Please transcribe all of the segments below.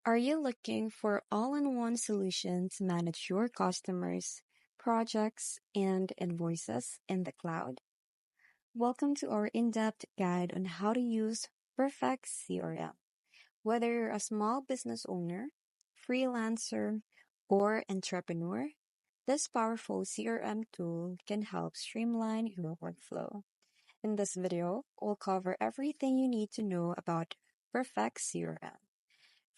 Are you looking for all-in-one solution to manage your customers, projects, and invoices in the cloud? Welcome to our in-depth guide on how to use Perfect CRM. Whether you're a small business owner, freelancer, or entrepreneur, this powerful CRM tool can help streamline your workflow. In this video, we'll cover everything you need to know about Perfect CRM,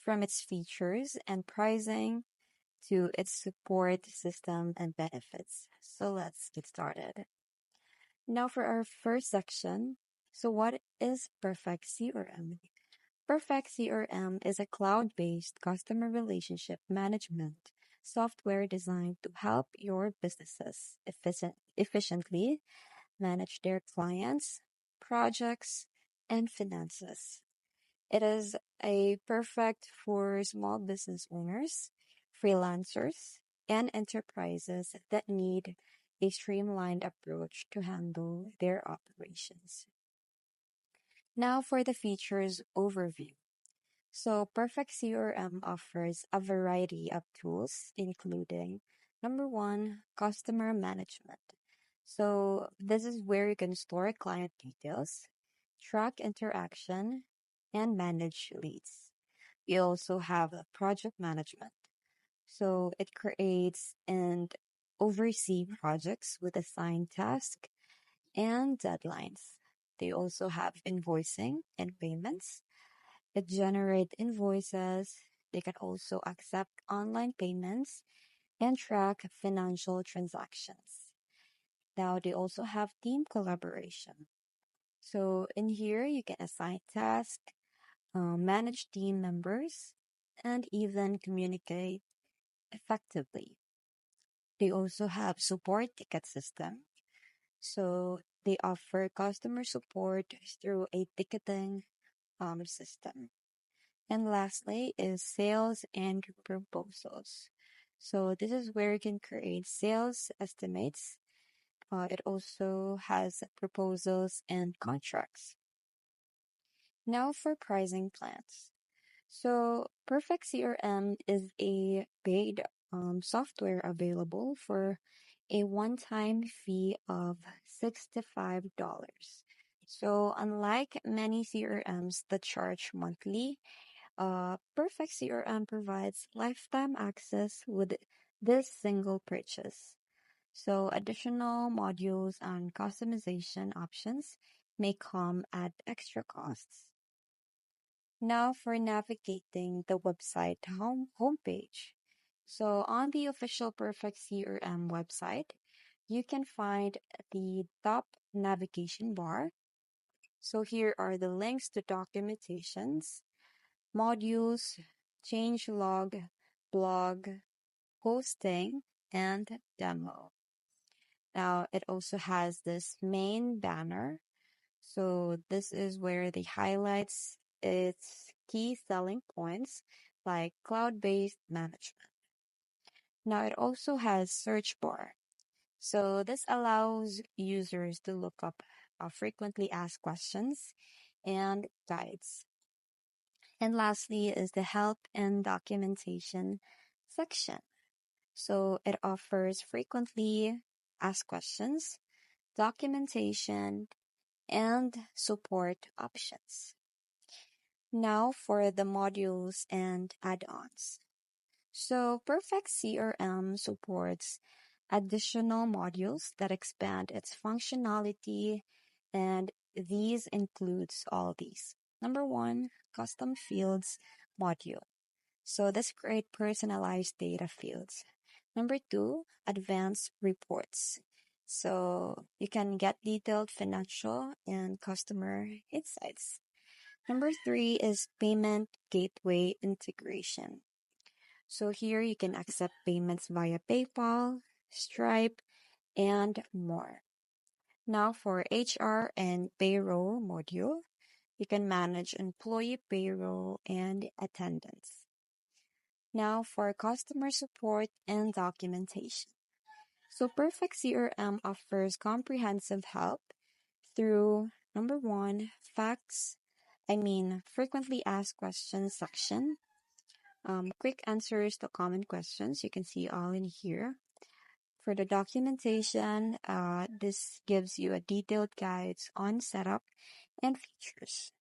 from its features and pricing to its support system and benefits. So let's get started. Now for our first section. So what is Perfect CRM? Perfect CRM is a cloud-based customer relationship management software designed to help your businesses efficiently manage their clients, projects, and finances. It is a perfect for small business owners, freelancers, and enterprises that need a streamlined approach to handle their operations. Now for the features overview. So Perfect CRM offers a variety of tools, including number one, customer management. So this is where you can store client details, track interaction, and manage leads. You also have a project management. So it creates and oversee projects with assigned tasks and deadlines. They also have invoicing and payments. It generates invoices. They can also accept online payments and track financial transactions. Now they also have team collaboration. So in here, you can assign tasks, manage team members, and even communicate effectively. They also have support ticket system. So they offer customer support through a ticketing system. And lastly is sales and proposals. So this is where you can create sales estimates. It also has proposals and contracts. Now for pricing plans. So Perfect CRM is a paid software available for a one-time fee of $65. So unlike many CRMs that charge monthly, Perfect CRM provides lifetime access with this single purchase. So additional modules and customization options may come at extra costs. Now for navigating the website homepage. So on the official Perfect CRM website, you can find the top navigation bar. So here are the links to documentations, modules, changelog, blog, hosting, and demo. Now it also has this main banner. So this is where they highlights its key selling points like cloud-based management. Now it also has search bar. So this allows users to look up frequently asked questions and guides. And lastly is the help and documentation section. So it offers frequently asked questions, documentation, and support options. Now for the modules and add-ons. So Perfect CRM supports additional modules that expand its functionality, and these includes all these. Number one, custom fields module. So this create personalized data fields. Number two, advanced reports. So you can get detailed financial and customer insights. Number three is payment gateway integration. So here you can accept payments via PayPal, Stripe, and more. Now for HR and payroll module, you can manage employee payroll and attendance. Now for customer support and documentation. So Perfect CRM offers comprehensive help through number one, frequently asked questions section, quick answers to common questions. You can see all in here. For the documentation, this gives you a detailed guides on setup and features.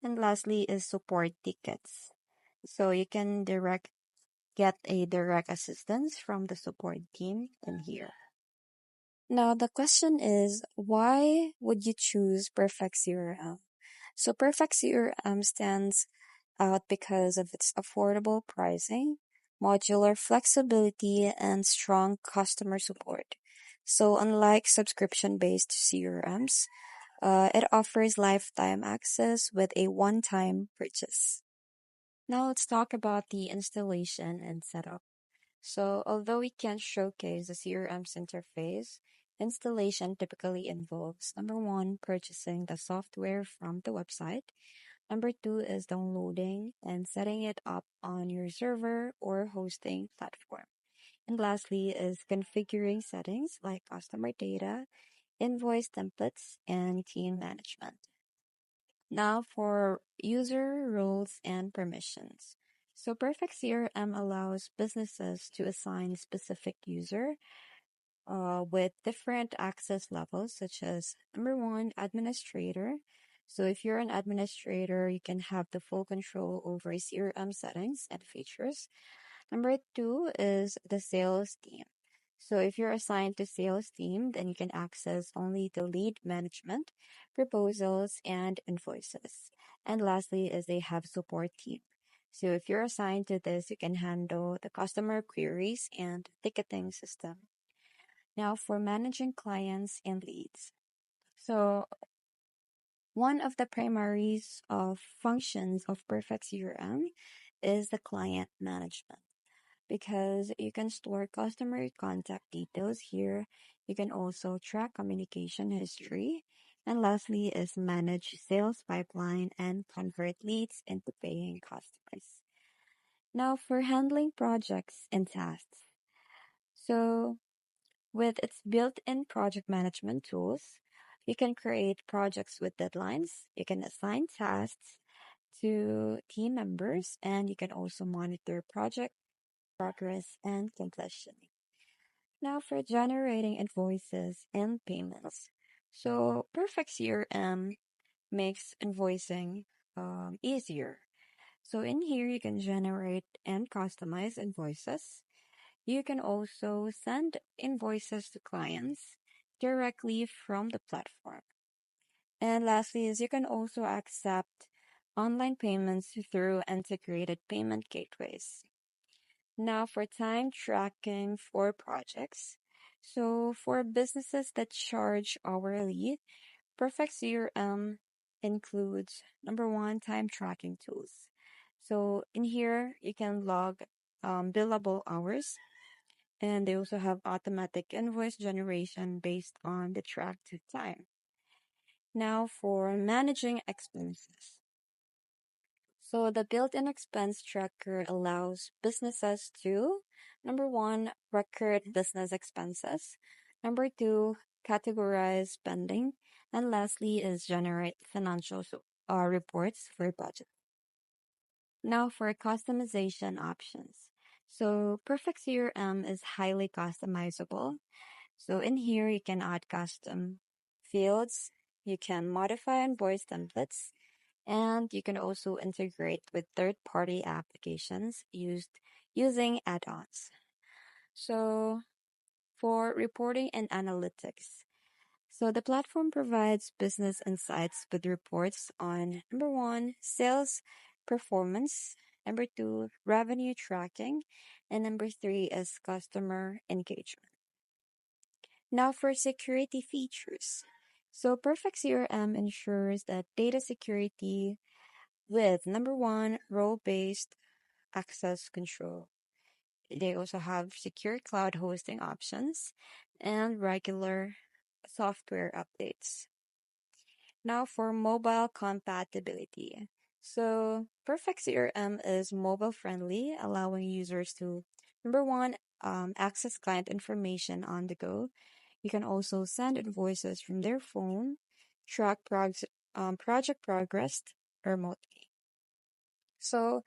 And lastly is support tickets. So you can get a direct assistance from the support team in here. Now the question is, why would you choose Perfect CRM? So Perfect CRM stands out because of its affordable pricing, modular flexibility, and strong customer support. So unlike subscription-based CRMs, it offers lifetime access with a one-time purchase. Now let's talk about the installation and setup. So although we can't showcase the CRM's interface, installation typically involves number one, purchasing the software from the website. Number two is downloading and setting it up on your server or hosting platform. And lastly is configuring settings like customer data, invoice templates, and team management. Now for user roles and permissions. So Perfect CRM allows businesses to assign specific user with different access levels, such as number one, administrator. So if you're an administrator, you can have the full control over CRM settings and features. Number two is the sales team. So if you're assigned to sales team, then you can access only the lead management, proposals, and invoices. And lastly is they have support team. So if you're assigned to this, you can handle the customer queries and ticketing system. Now for managing clients and leads. So one of the primaries of functions of Perfect CRM is the client management because you can store customer contact details here. You can also track communication history. And lastly is manage sales pipeline and convert leads into paying customers. Now for handling projects and tasks. So with its built-in project management tools, you can create projects with deadlines. You can assign tasks to team members and you can also monitor project progress and completion. Now for generating invoices and payments. So Perfect CRM makes invoicing easier. So in here, you can generate and customize invoices. You can also send invoices to clients directly from the platform. And lastly is you can also accept online payments through integrated payment gateways. Now for time tracking for projects. So for businesses that charge hourly, Perfect CRM includes number one, time tracking tools. So in here, you can log billable hours, and they also have automatic invoice generation based on the tracked time. Now for managing expenses. So the built-in expense tracker allows businesses to, number one, record business expenses. Number two, categorize spending. And lastly is generate financial reports for budget. Now for customization options. So Perfect CRM is highly customizable. So in here, you can add custom fields. You can modify invoice templates and you can also integrate with third-party applications using add-ons. So for reporting and analytics, so the platform provides business insights with reports on number one, sales performance, number two, revenue tracking, and number three is customer engagement. Now for security features. So Perfect CRM ensures that data security with number one, role-based access control. They also have secure cloud hosting options and regular software updates. Now for mobile compatibility. So Perfect CRM is mobile friendly, allowing users to, number one, access client information on the go. You can also send invoices from their phone, track project progress remotely. So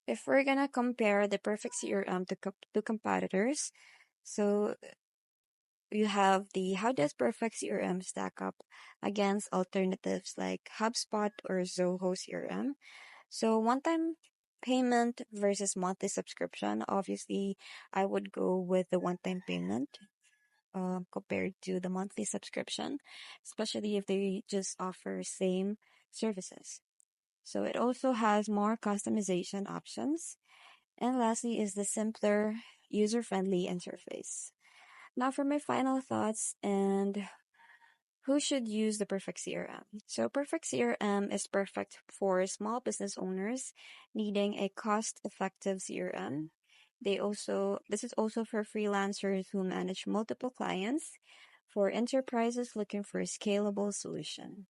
If we're gonna compare the perfect CRM to competitors, so you have the how does perfect CRM stack up against alternatives like HubSpot or Zoho CRM? So one-time payment versus monthly subscription. Obviously, I would go with the one-time payment compared to the monthly subscription, especially if they just offer same services. So it also has more customization options. And lastly is the simpler, user-friendly interface. Now for my final thoughts and who should use the Perfect CRM? So Perfect CRM is perfect for small business owners needing a cost-effective CRM. This is also for freelancers who manage multiple clients, for enterprises looking for a scalable solution.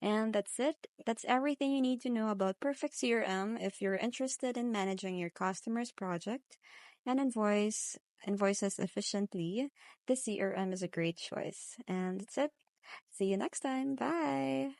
And that's it. That's everything you need to know about Perfect CRM. If you're interested in managing your customer's project and invoices efficiently, the CRM is a great choice. And that's it. See you next time. Bye.